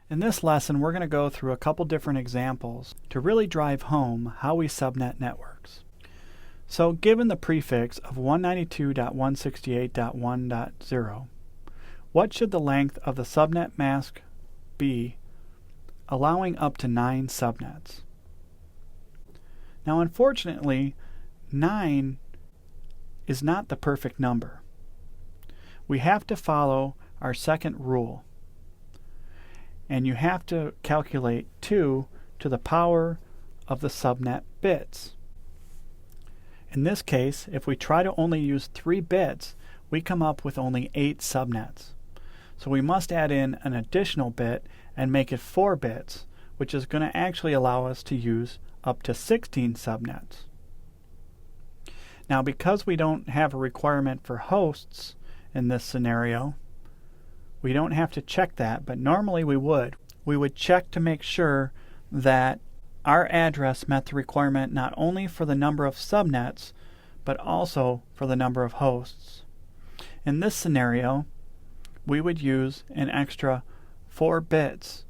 In this lesson, we're going to go through a couple different examples to really drive home how we subnet networks. So given the prefix of 192.168.1.0, what should the length of the subnet mask be, allowing up to 9 subnets? Now unfortunately, 9 is not the perfect number. We have to follow our second rule. And you have to calculate 2 to the power of the subnet bits. In this case, if we try to only use 3 bits, we come up with only 8 subnets. So we must add in an additional bit and make it 4 bits, which is going to actually allow us to use up to 16 subnets. Now, because we don't have a requirement for hosts in this scenario, we don't have to check that, but normally we would. We would check to make sure that our address met the requirement not only for the number of subnets, but also for the number of hosts. In this scenario, we would use an extra 4 bits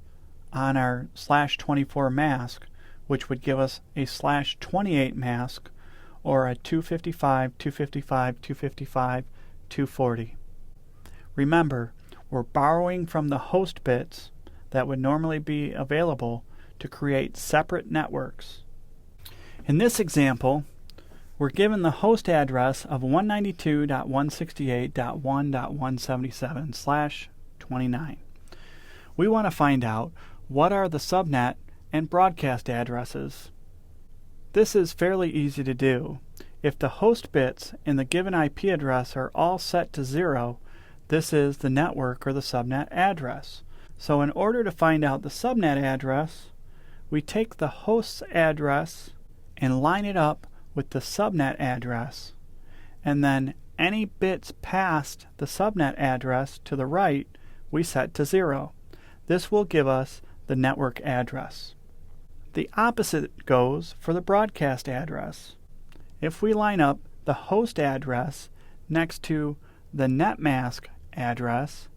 on our /24 mask, which would give us a /28 mask, or a 255, 255, 255, 240. Remember, we're borrowing from the host bits that would normally be available to create separate networks. In this example, we're given the host address of 192.168.1.177/29. We want to find out what are the subnet and broadcast addresses. This is fairly easy to do. If the host bits in the given IP address are all set to 0, this is the network or the subnet address. So in order to find out the subnet address, we take the host's address and line it up with the subnet address, and then any bits past the subnet address to the right we set to 0. This will give us the network address. The opposite goes for the broadcast address. If we line up the host address next to the netmask address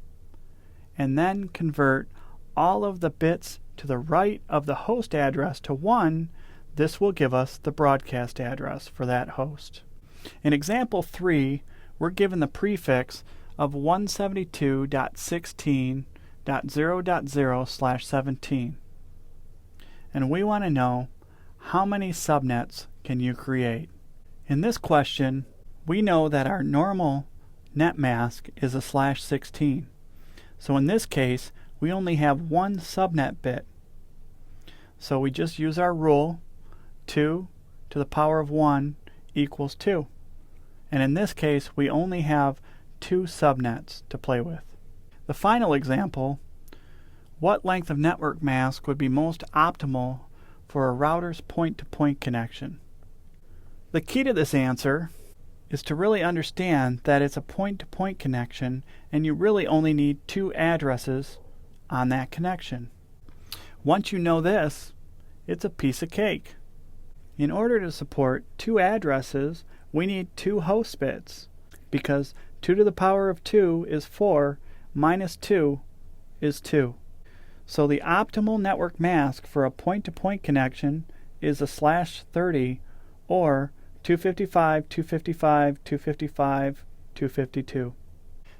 and then convert all of the bits to the right of the host address to 1, this will give us the broadcast address for that host. In example 3, we're given the prefix of 172.16.0.0/17. And we want to know how many subnets can you create. In this question, we know that our normal net mask is a /16. So in this case, we only have 1 subnet bit. So we just use our rule, 2 to the power of 1 equals 2. And in this case, we only have 2 subnets to play with. The final example, what length of network mask would be most optimal for a router's point-to-point connection? The key to this answer is to really understand that it's a point-to-point connection and you really only need 2 addresses on that connection. Once you know this, it's a piece of cake. In order to support 2 addresses, we need 2 host bits, because 2 to the power of 2 is 4, minus 2 is 2. So the optimal network mask for a point-to-point connection is a /30 or 255, 255, 255, 252.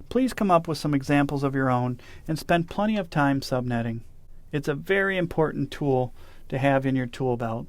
Please come up with some examples of your own and spend plenty of time subnetting. It's a very important tool to have in your tool belt.